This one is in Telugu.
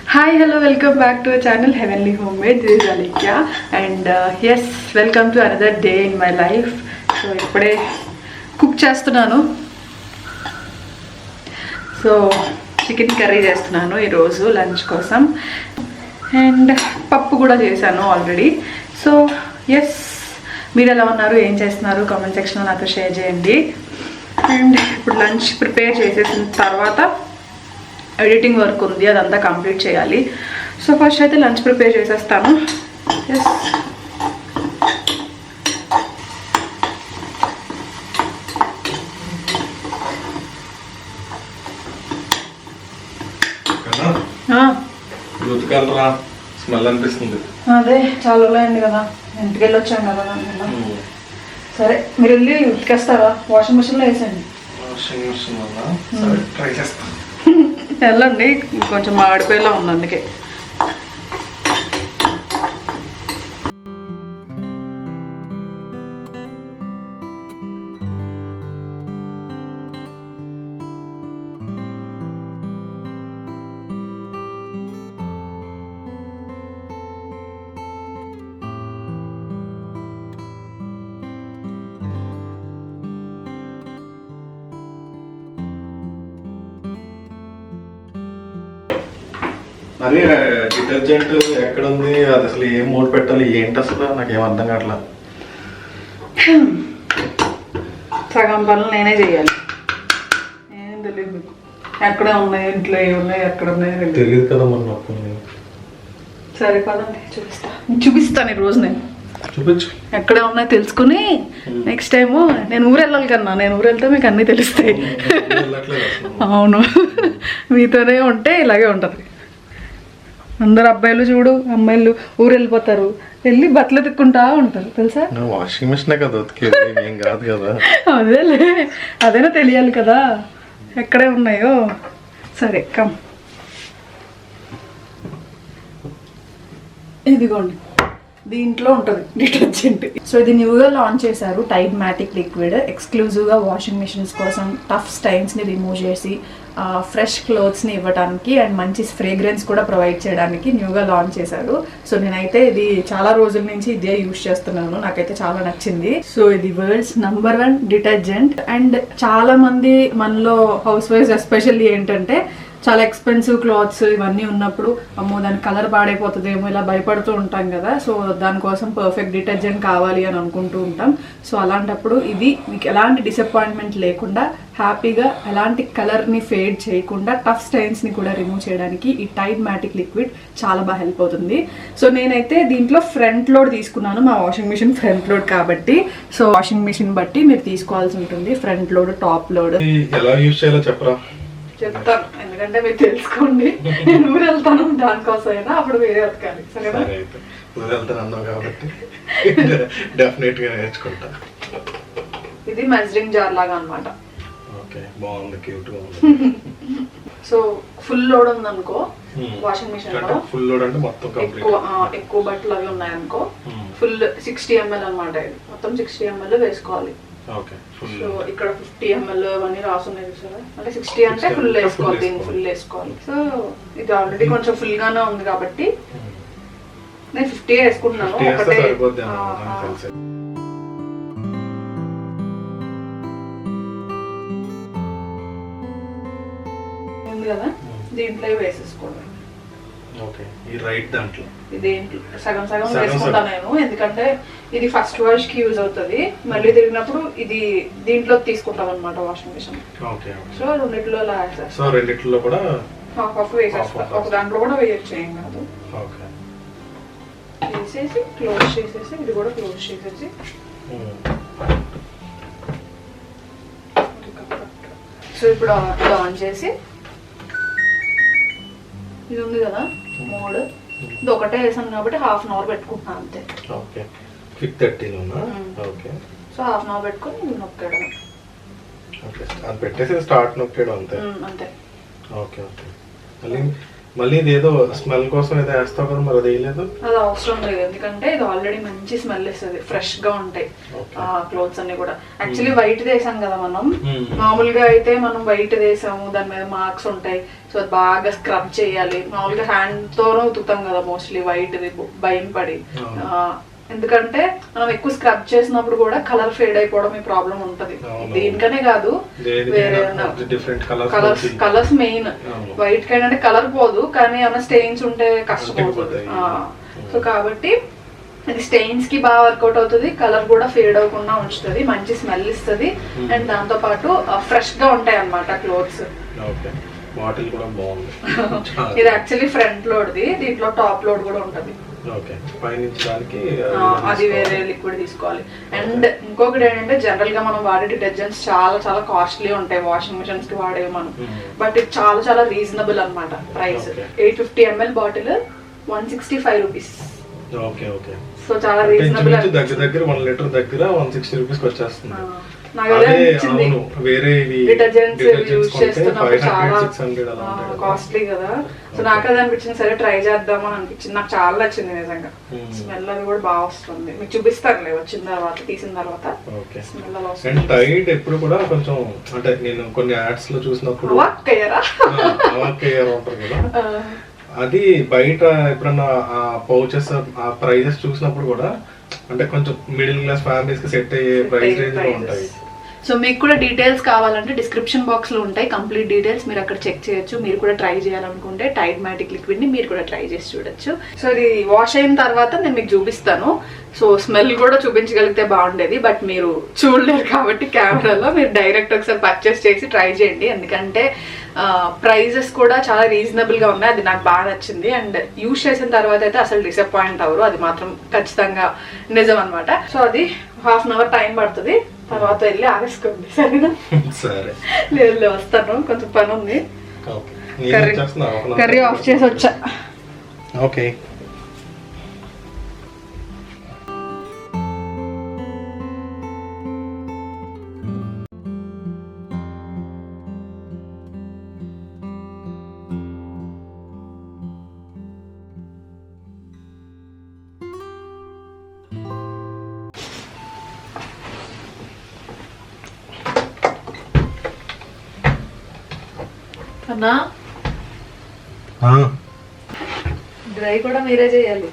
Hi, hello, welcome back to our channel Heavenly Homemade. This is Alikya and yes, welcome to another day in my life. So ippude cook chestunanu. So chicken curry chestunanu ee roju lunch kosam and pappu kuda chesanu already. So yes, మీరు ఎలా ఉన్నారు, ఏం చేస్తున్నారు కామెంట్ సెక్షన్లో నాతో షేర్ చేయండి. అండ్ ఇప్పుడు లంచ్ ప్రిపేర్ చేసేసిన తర్వాత ఎడిటింగ్ వర్క్ ఉంది, అదంతా కంప్లీట్ చేయాలి. సో ఫస్ట్ అయితే లంచ్ ప్రిపేర్ చేసేస్తాను. ఎస్, స్మెల్ అనిపిస్తుంది. అదే చాలా ఉన్నాయండి కదా, ఇంటికి వెళ్ళి వచ్చాను కదా దానివల్ల. సరే మీరు వెళ్ళి ఉతికేస్తారా? వాషింగ్ మిషన్లో వేసేయండి. వాషింగ్ మిషన్ వల్ల ట్రై చేస్తాను. వెళ్ళండి, కొంచెం మాడిపోయేలా ఉంది అందుకే. మరి డిటర్జెంట్ ఎక్కడ ఉంది, అది అసలు ఏం మూడు పెట్టాలి, ఏంటి అసలు నాకేం అర్థం కావట్లా. సగం పనులు నేనే చేయాలి, ఏం తెలియదు మీకు. ఎక్కడే ఉన్నాయి, ఇంట్లో ఏ ఉన్నాయి, ఎక్కడ ఉన్నాయి తెలియదు కదా మరి నాకు. సరే పదండి, చూపిస్తాను ఈరోజు. నేను చూపించు, ఎక్కడే ఉన్నాయో తెలుసుకుని నెక్స్ట్ టైము నేను ఊరు వెళ్ళాలి కన్నా, నేను ఊరు వెళ్తే మీకు అన్నీ తెలుస్తాయి. అవును, మీతోనే ఉంటే ఇలాగే ఉంటుంది. అందరు అబ్బాయిలు చూడు, అమ్మాయిలు ఊరు వెళ్ళిపోతారు, వెళ్ళి బట్టలు తిక్కుంటా ఉంటారు తెలుసా. వాషింగ్ మిషన్ కదా ఏం కాదు కదా. అదేలే, అదేనా తెలియాలి కదా ఎక్కడే ఉన్నాయో. సరే కమ్, ఇదిగోండి దీంట్లో ఉంటుంది డిటర్జెంట్. సో ఇది న్యూగా లాంచ్ చేశారు, టైడ్ మ్యాటిక్ లిక్విడ్. ఎక్స్క్లూజివ్గా వాషింగ్ మిషన్స్ కోసం టఫ్ స్టైన్స్ని రిమూవ్ చేసి ఫ్రెష్ క్లోత్స్ని ఇవ్వడానికి అండ్ మంచి ఫ్రేగ్రెన్స్ కూడా ప్రొవైడ్ చేయడానికి న్యూగా లాంచ్ చేశారు. సో నేనైతే ఇది చాలా రోజుల నుంచి ఇదే యూజ్ చేస్తున్నాను, నాకైతే చాలా నచ్చింది. సో ఇది వరల్డ్స్ #1 డిటర్జెంట్. అండ్ చాలా మంది మనలో హౌస్ వైఫ్స్ ఎస్పెషల్లీ ఏంటంటే చాలా ఎక్స్పెన్సివ్ క్లాత్స్ ఇవన్నీ ఉన్నప్పుడు అమ్మో దాని కలర్ పాడైపోతుందేమో ఇలా భయపడుతూ ఉంటాం కదా. సో దానికోసం పర్ఫెక్ట్ డిటర్జెంట్ కావాలి అని అనుకుంటూ ఉంటాం. సో అలాంటప్పుడు ఇది మీకు ఎలాంటి డిసప్పాయింట్మెంట్ లేకుండా హ్యాపీగా ఎలాంటి కలర్ని ఫేడ్ చేయకుండా టఫ్ స్టైన్స్ని కూడా రిమూవ్ చేయడానికి ఈ టైడ్ మ్యాటిక్ లిక్విడ్ చాలా బాగా హెల్ప్ అవుతుంది. సో నేనైతే దీంట్లో ఫ్రంట్ లోడ్ తీసుకున్నాను, మా వాషింగ్ మిషన్ ఫ్రంట్ లోడ్ కాబట్టి. సో వాషింగ్ మిషన్ బట్టి మీరు తీసుకోవాల్సి ఉంటుంది, ఫ్రంట్ లోడ్ టాప్ లోడ్. ఎలా యూజ్ చేయాలో చెప్పరా? చెప్తాను, ఎందుకంటే మీరు తెలుసుకోండి. నేను ఊరు వెళ్తాను దానికోసమైనా, అప్పుడు వేరే వెతకాలి. ఊరు వెళ్తాను అన్నావు కాబట్టి డెఫినెట్ గా నేర్చుకుంటా. ఇది మెజరింగ్ జార్ లాగా అన్నమాట. ఓకే, బాగుంది, క్యూట్ గా ఉంది. సో ఫుల్ లోడ్ ఉంది అనుకో వాషింగ్ మిషన్ లో, ఫుల్ లోడ్ అంటే మొత్తం ఎక్కువ బట్టలు అవి ఉన్నాయనుకో, ఫుల్ 60 ml అనమాట. ఇది మొత్తం 60 ml వేసుకోవాలి. సో ఇక్కడ 50 ml అవన్నీ రాసున్నాయి చూసారా, అంటే 60 అంటే ఫుల్ వేసుకోవాలి, దీన్ని ఫుల్ వేసుకోవాలి. సో ఇది ఆల్రెడీ కొంచెం ఫుల్ గానే ఉంది కాబట్టి నేను 50 వేసుకుంటున్నాను. ఒకటే ఉంది కదా, దీంట్లో వేసేసుకోండి. సగం సగం వేసుకుంటాను నేను, ఎందుకంటే ఇది ఫస్ట్ వాష్ కి యూజ్ అవుతుంది. మళ్ళీ తిరిగినప్పుడు ఇది దీంట్లో తీసుకుంటాం అనమాట వాషింగ్ మిషన్. సో రెండిట్లో కూడా హాఫ్ వేసేస్తా, ఒక దాంట్లో కూడా వేయచ్చు, ఏం కాదు. వేసేసి క్లోజ్ చేసేసి ఇది కూడా క్లోజ్ చేసేసి సో ఇప్పుడు ఆన్ చేసి ఇది ఉంది కదా మోడ్, ఇది ఒకటే వేసాను కాబట్టి ½ అవర్ పెట్టుకుంటున్నాను అంతే. Okay, 6:30 okay. సో ½ అవర్ పెట్టుకొని ఇది నొక్కేయడం. ఓకే, అది పెట్టేసి స్టార్ట్ నొక్కేయడం అంతే. అంతే. Okay okay. మళ్ళీ మళ్ళీ ఇది ఏదో స్మెల్ కోసం ఏదో వేస్తావు కదా, మరి అది వేయలేదు? అది అవసరం లేదు, ఎందుకంటే ఇది ఆల్రెడీ మంచి స్మెల్ ఇస్తుంది, ఫ్రెష్ గా ఉంటాయి క్లోత్స్ అన్ని కూడా. యాక్చువల్లీ వైట్ వేసాం కదా మనం, మామూలుగా అయితే మనం వైట్ వేసాము దాని మీద మార్క్స్ ఉంటాయి, సో అది బాగా స్క్రబ్ చేయాలి. మామూలుగా హ్యాండ్ తోనే ఉతుకుతాం కదా మోస్ట్లీ వైట్, భయం పడి. ఎందుకంటే మనం ఎక్కువ స్క్రబ్ చేసినప్పుడు కూడా కలర్ ఫేడ్ అయిపోవడం ఈ ప్రాబ్లం ఉంటది. దీనికనే కాదు, వేరే కలర్స్ మెయిన్. వైట్ కైనా అంటే కలర్ పోదు, కానీ ఏమైనా స్టెయిన్స్ ఉంటే కష్టమవుతుంది. సో కాబట్టి ఇది స్టెయిన్స్ కి బాగా వర్కౌట్ అవుతుంది, కలర్ కూడా ఫేడ్ అవ్వకుండా ఉంచుతుంది, మంచి స్మెల్ ఇస్తుంది, అండ్ దాంతో పాటు ఫ్రెష్ గా ఉంటాయి అన్నమాట క్లోత్స్. ఇది యాక్చువల్లీ ఫ్రంట్ లోడ్ది, దీంట్లో టాప్ లోడ్ కూడా ఉంటది. అది వేరే లిక్విడ్ తీసుకోవాలి. అండ్ ఇంకొకటి ఏంటంటే జనరల్ గా మనం వాడే డిటర్జెంట్స్ చాలా చాలా కాస్ట్లీ ఉంటాయి వాషింగ్ మిషన్స్ కి వాడేవి మనం, బట్ ఇది చాలా చాలా రీజనబుల్ అన్నమాట price. 850 ml bottle 165 rupees. So చాలా రీజనబుల్. దగ్గర 1 లీటర్ దగ్గర 160 రూపీస్ వచ్చేస్తుంది. కాస్ట్లీ కదా, సో నాకు అది అనిపించింది, సరే ట్రై చేద్దామని అనిపించింది. నాకు చాలా నచ్చింది నిజంగా, స్మెల్ అది కూడా బాగా వస్తుంది. మీకు చూపిస్తానులే వచ్చిన తర్వాత, తీసిన తర్వాత స్మెల్ అలా వస్తుంది. టైడ్ ఎప్పుడు కూడా కొంచెం అంటే నేను కొన్ని యాడ్స్ లో చూసినప్పుడు ఉంటారు కదా, అది బయట ఎప్పుడన్నా పౌచెస్ ఆ ప్రైజెస్ చూసినప్పుడు కూడా అంటే కొంచెం మిడిల్ క్లాస్ ఫ్యామిలీస్ కి సెట్ అయ్యే ప్రైస్ రేంజ్ లో ఉంటాయి. సో మీకు కూడా డీటెయిల్స్ కావాలంటే డిస్క్రిప్షన్ బాక్స్ లో ఉంటాయి కంప్లీట్ డీటెయిల్స్, మీరు అక్కడ చెక్ చేయొచ్చు. మీరు కూడా ట్రై చేయాలనుకుంటే టైడ్ మ్యాటిక్ లిక్విడ్ ని మీరు కూడా ట్రై చేసి చూడొచ్చు. సో ఇది వాష్ అయిన తర్వాత నేను మీకు చూపిస్తాను. సో స్మెల్ కూడా చూపించగలిగితే బాగుండేది, బట్ మీరు చూడలేరు కాబట్టి కెమెరాలో మీరు డైరెక్ట్ ఒకసారి పర్చేస్ చేసి ట్రై చేయండి. ఎందుకంటే ప్రైజెస్ కూడా చాలా రీజనబుల్ గా ఉన్నాయి, అది నాకు బాగా నచ్చింది. అండ్ యూజ్ చేసిన తర్వాత అయితే అసలు డిసప్పాయింట్ అవ్వరు, అది మాత్రం ఖచ్చితంగా నిజం అనమాట. సో అది ½ అవర్ టైం పడుతుంది, తర్వాత వెళ్ళి ఆగేసుకోండి, సరేనా? సరే, లేదు వస్తాను, కొంచెం పని ఉంది. కర్రీ ఆఫ్ చేసి వచ్చా. ఓకే. డ్రై కూడా మీరే చేయాలి.